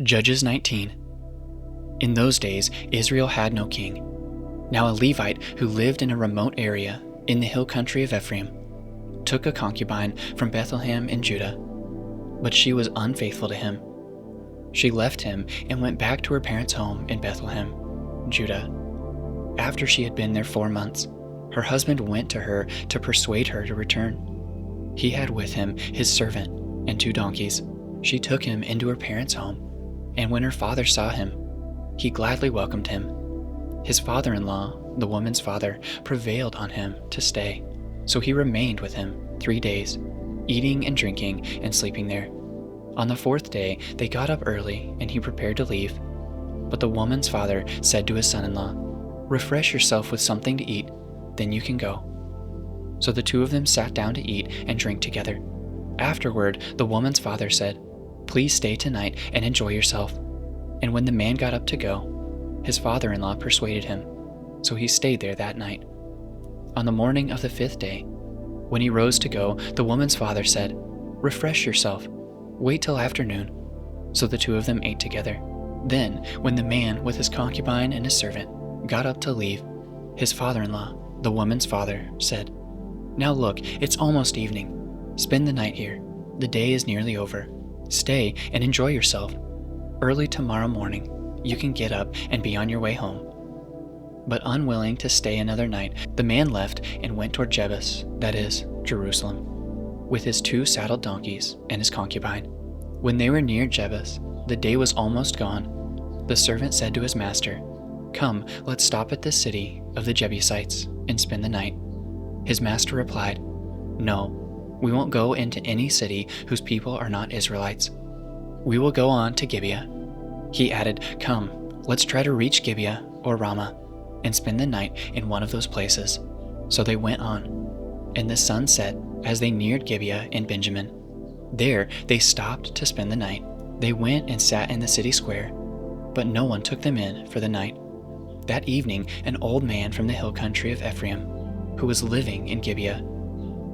Judges 19. In those days, Israel had no king. Now a Levite who lived in a remote area in the hill country of Ephraim took a concubine from Bethlehem in Judah, but she was unfaithful to him. She left him and went back to her parents' home in Bethlehem, Judah. After she had been there 4 months, her husband went to her to persuade her to return. He had with him his servant and 2 donkeys. She took him into her parents' home, and when her father saw him, he gladly welcomed him. His father-in-law, the woman's father, prevailed on him to stay, so he remained with him 3 days, eating and drinking and sleeping there. On the 4th day, they got up early, and he prepared to leave. But the woman's father said to his son-in-law, "Refresh yourself with something to eat, then you can go." So the 2 of them sat down to eat and drink together. Afterward, the woman's father said, "Please stay tonight and enjoy yourself." And when the man got up to go, his father-in-law persuaded him, so he stayed there that night. On the morning of the 5th day, when he rose to go, the woman's father said, "Refresh yourself. Wait till afternoon." So the 2 of them ate together. Then, when the man with his concubine and his servant got up to leave, his father-in-law, the woman's father, said, "Now look, it's almost evening. Spend the night here. The day is nearly over. Stay and enjoy yourself. Early tomorrow morning, you can get up and be on your way home." But unwilling to stay another night, the man left and went toward Jebus, that is, Jerusalem, with his 2 saddled donkeys and his concubine. When they were near Jebus, the day was almost gone. The servant said to his master, "Come, let's stop at this city of the Jebusites and spend the night." His master replied, "No, we won't go into any city whose people are not Israelites. We will go on to Gibeah." He added, "Come, let's try to reach Gibeah or Ramah and spend the night in one of those places." So they went on, and the sun set as they neared Gibeah in Benjamin. There they stopped to spend the night. They went and sat in the city square, but no one took them in for the night. That evening, an old man from the hill country of Ephraim, who was living in Gibeah,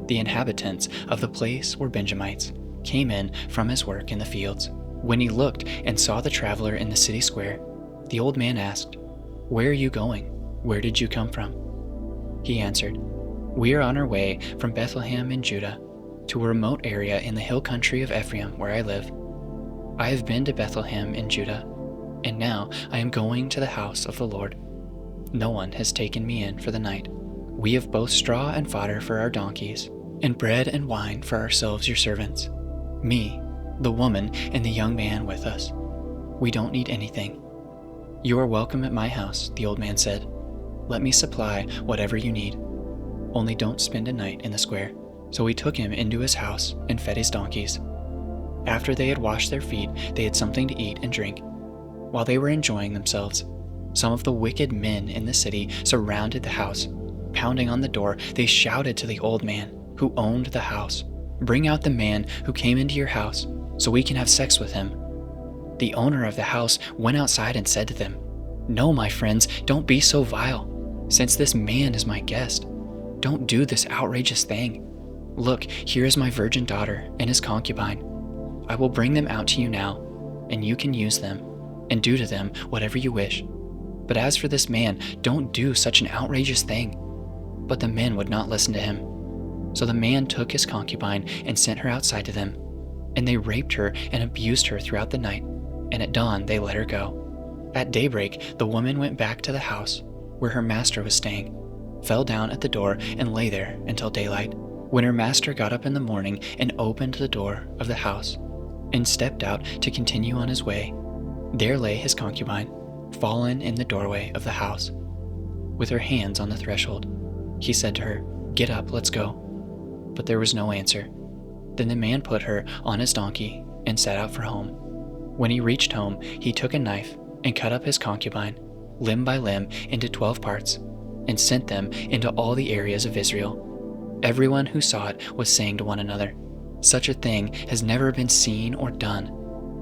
the inhabitants of the place were Benjamites, came in from his work in the fields. When he looked and saw the traveler in the city square, the old man asked, "Where are you going? Where did you come from?" He answered, "We are on our way from Bethlehem in Judah to a remote area in the hill country of Ephraim where I live. I have been to Bethlehem in Judah, and now I am going to the house of the Lord. No one has taken me in for the night. We have both straw and fodder for our donkeys, and bread and wine for ourselves your servants, me, the woman, and the young man with us. We don't need anything." "You are welcome at my house," the old man said. "Let me supply whatever you need. Only don't spend a night in the square." So he took him into his house and fed his donkeys. After they had washed their feet, they had something to eat and drink. While they were enjoying themselves, some of the wicked men in the city surrounded the house. Pounding on the door, they shouted to the old man who owned the house, "Bring out the man who came into your house, so we can have sex with him." The owner of the house went outside and said to them, "No, my friends, don't be so vile. Since this man is my guest, don't do this outrageous thing. Look, here is my virgin daughter and his concubine. I will bring them out to you now, and you can use them and do to them whatever you wish. But as for this man, don't do such an outrageous thing." But the men would not listen to him. So the man took his concubine and sent her outside to them, and they raped her and abused her throughout the night, and at dawn they let her go. At daybreak, the woman went back to the house where her master was staying, fell down at the door, and lay there until daylight. When her master got up in the morning and opened the door of the house and stepped out to continue on his way, there lay his concubine, fallen in the doorway of the house, with her hands on the threshold. He said to her, "Get up, let's go." But there was no answer. Then the man put her on his donkey and set out for home. When he reached home, he took a knife and cut up his concubine, limb by limb, into 12 parts, and sent them into all the areas of Israel. Everyone who saw it was saying to one another, "Such a thing has never been seen or done,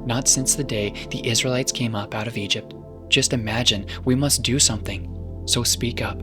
not since the day the Israelites came up out of Egypt. Just imagine, we must do something. So speak up.